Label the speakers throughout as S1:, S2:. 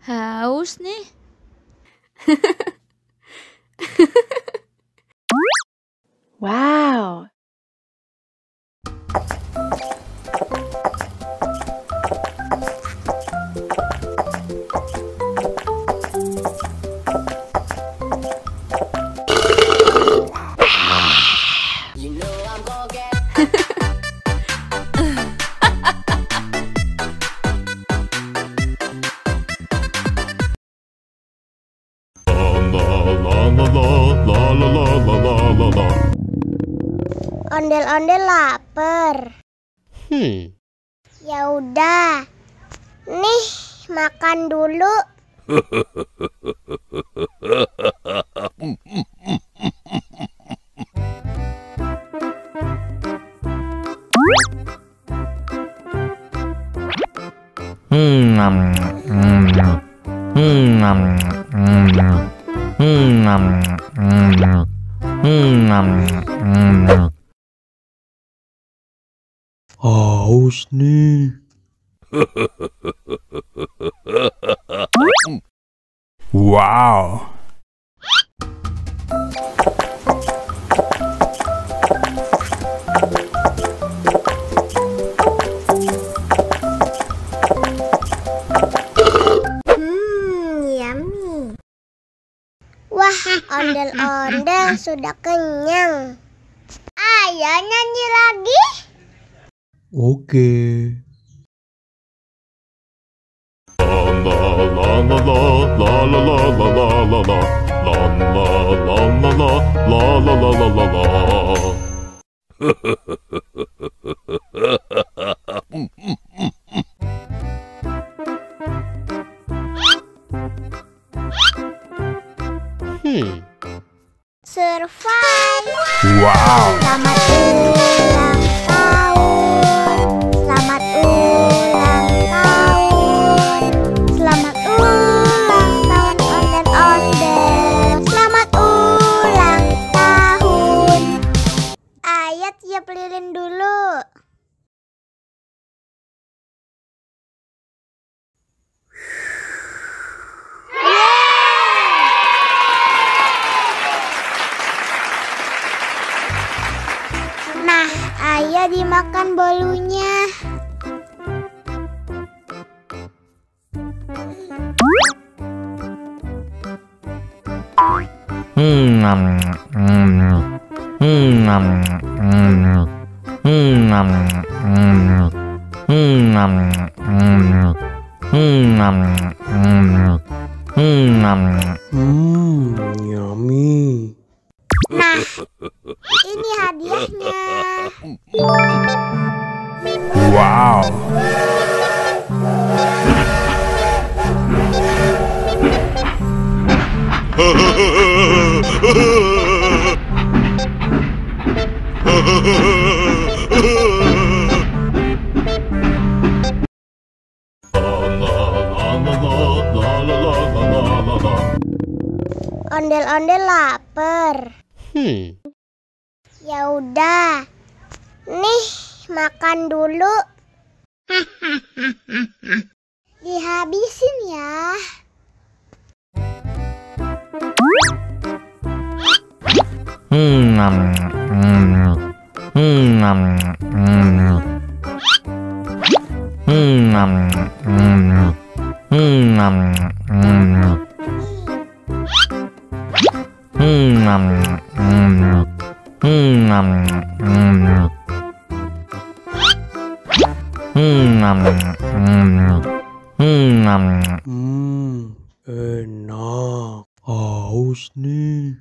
S1: Haus nih.
S2: Wow.
S3: Ondel-ondel lapar. Ya udah. Nih, makan dulu.
S4: Haus nih. Wow.
S3: Yummy. Wah, ondel-ondel sudah kenyang. Ayo nyanyi lagi.
S4: Oke.
S3: Survive.
S4: Wow.
S3: Selamat ulang tahun. Selamat ulang tahun. Selamat ulang tahun ondel-ondel. Selamat ulang tahun. Ayo tiup lilin dulu. Nah, ayo dimakan bolunya.
S4: Yummy.
S3: Nah, ini hadiahnya.
S4: Wow.
S3: Ondel-ondel lapar. Ya udah. Nih, makan dulu. Dihabisin ya.
S4: Enak. Haus nih.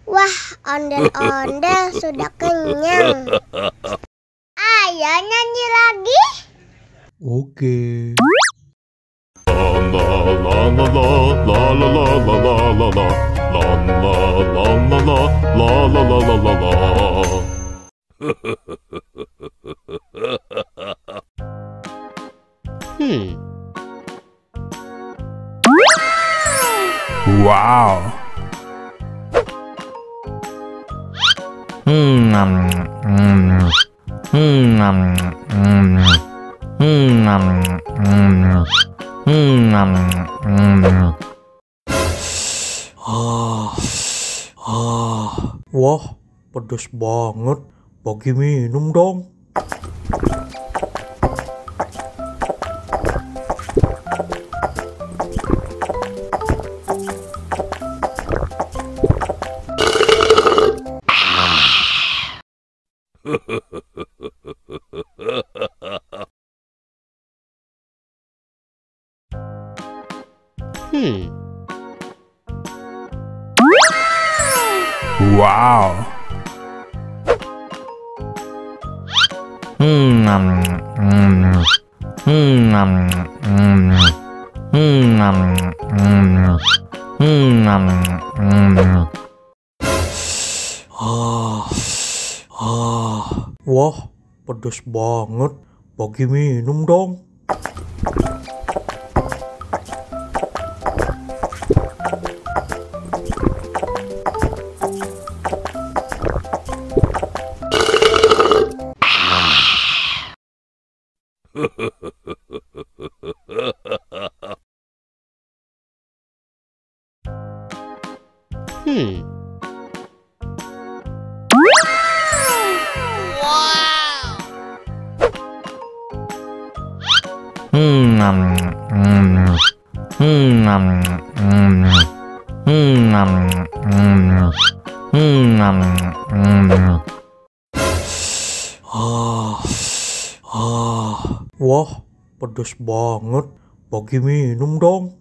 S3: Wah, ondel-ondel sudah kenyang. Ayo nyanyi lagi.
S4: Oke. Wow. Wah, pedes banget. Bagi minum dong. Wow. Wah, pedes banget. Bagi minum dong. Wah, pedes banget. Bagi minum dong.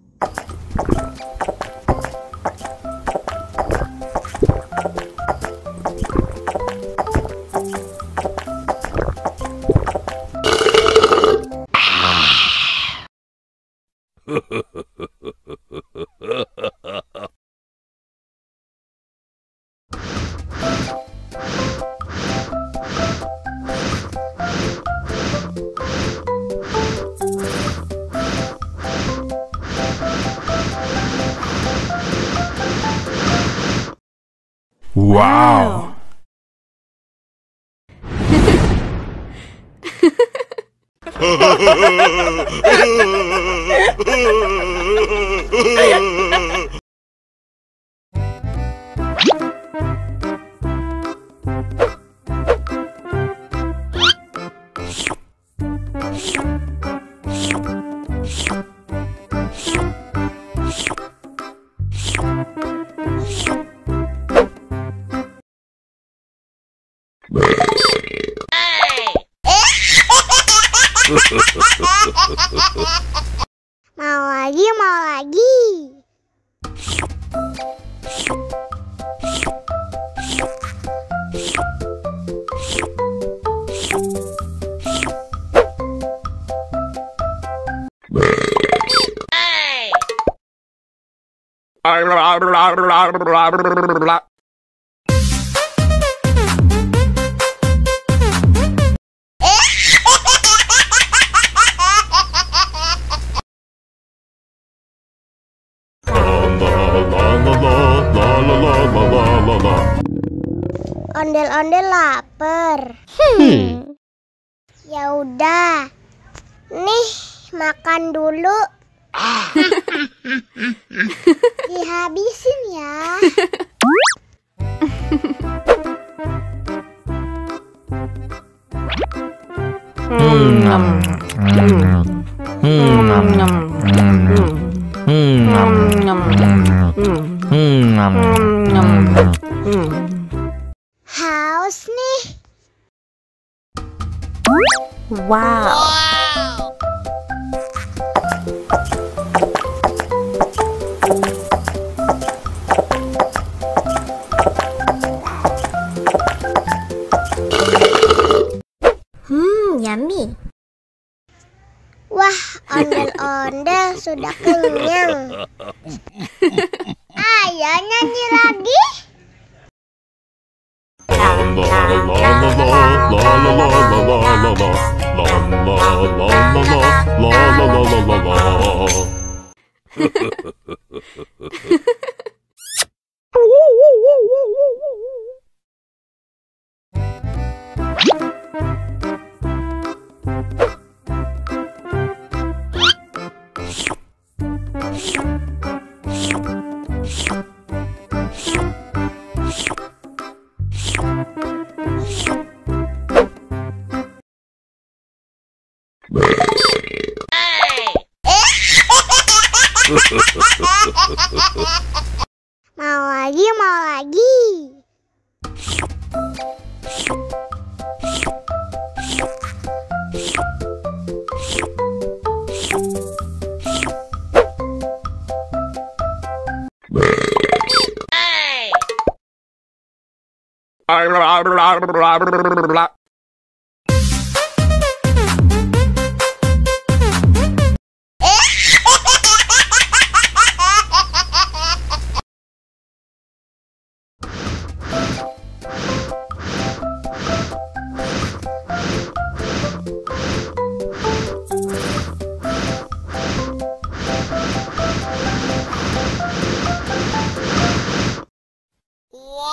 S4: Wow.
S3: Mau lagi, mau lagi. Ondel-ondel lapar. Ya udah. Nih, makan dulu. Dihabisin ya. Haus nih.
S1: Wow.
S3: Wah, ondel-ondel sudah kenyang. Ayo nyanyi lagi. Mau lagi, mau lagi.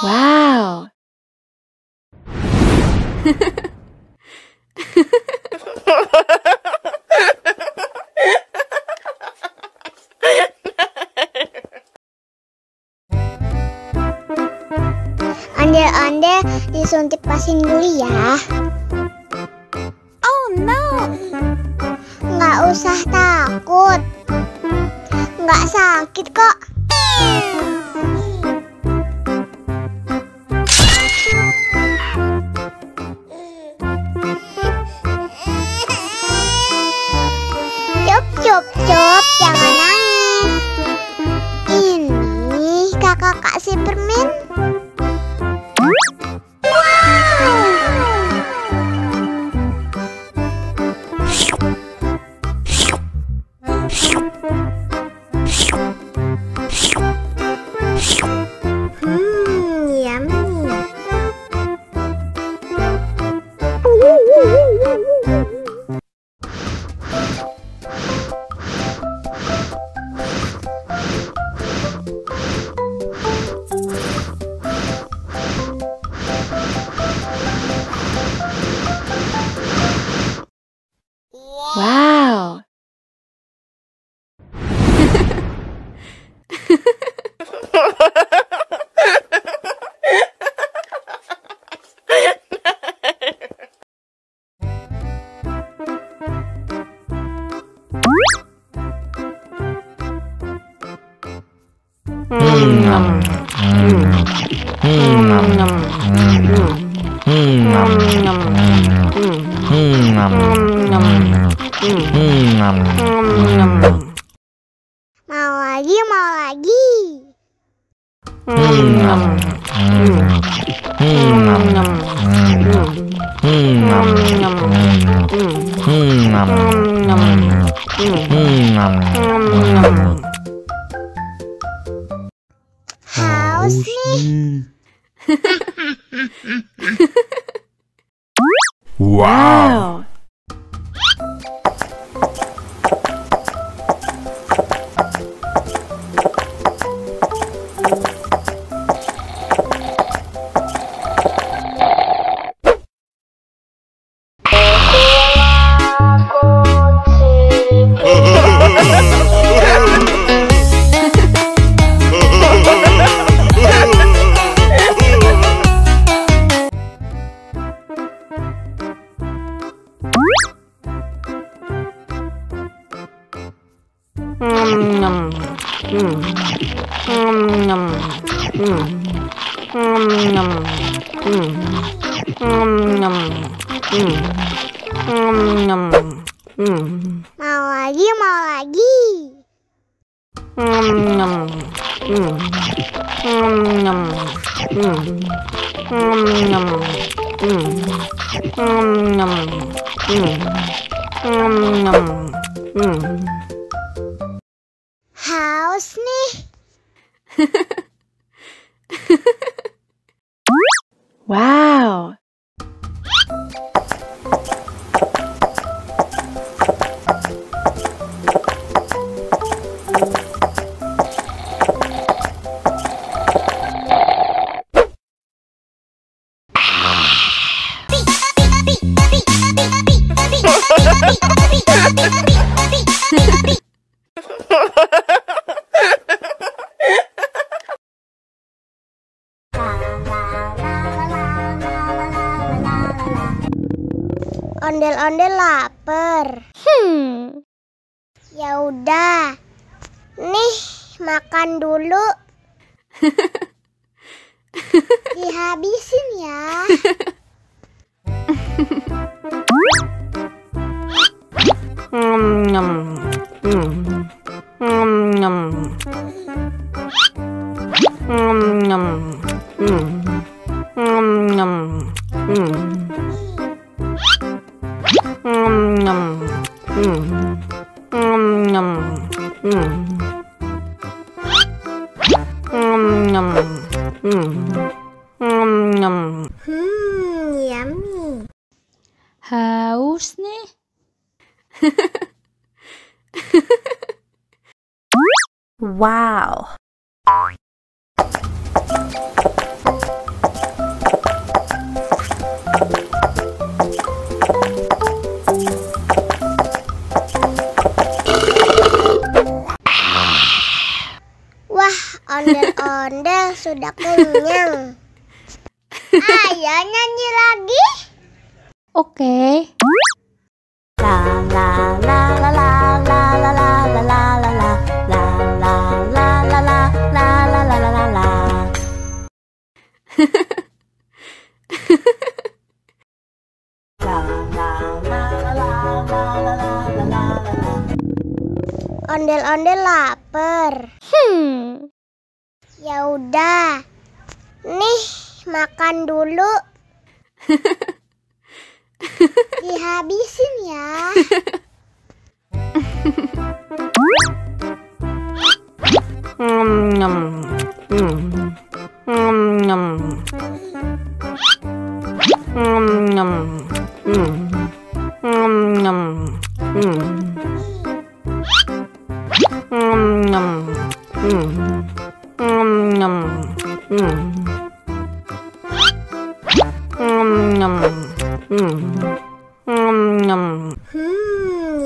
S1: Wow.
S3: Ondel-ondel disuntik vaksin dulu ya.
S1: Oh no.
S3: Nggak usah takut. Nggak sakit kok. Cup, jangan nangis. Ini kakak kasih permen. Yummy.
S1: Wow.
S3: Mau lagi, mau lagi. Haus nih.
S1: Wow.
S3: Mau lagi, mau lagi. Haus nih.
S1: Wow.
S3: Ondel-ondel lapar. Ya udah. Nih, makan dulu. Dihabisin ya. Yummy.
S1: Haus nih. Wow.
S3: Wah, ondel-ondel sudah kenyang. Ayo nyanyi lagi.
S1: Oke.
S3: Ondel-ondel lapar. Ya udah. Nih, makan dulu. Dihabisin ya.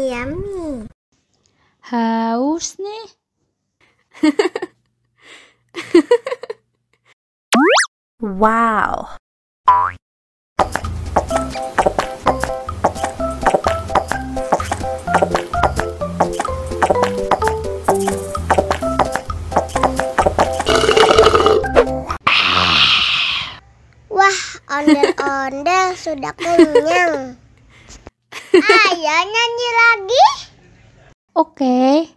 S3: Yummy.
S1: Haus nih. Wow.
S3: Wah, ondel-ondel sudah kenyang. Ayo nyanyi lagi.
S1: Oke.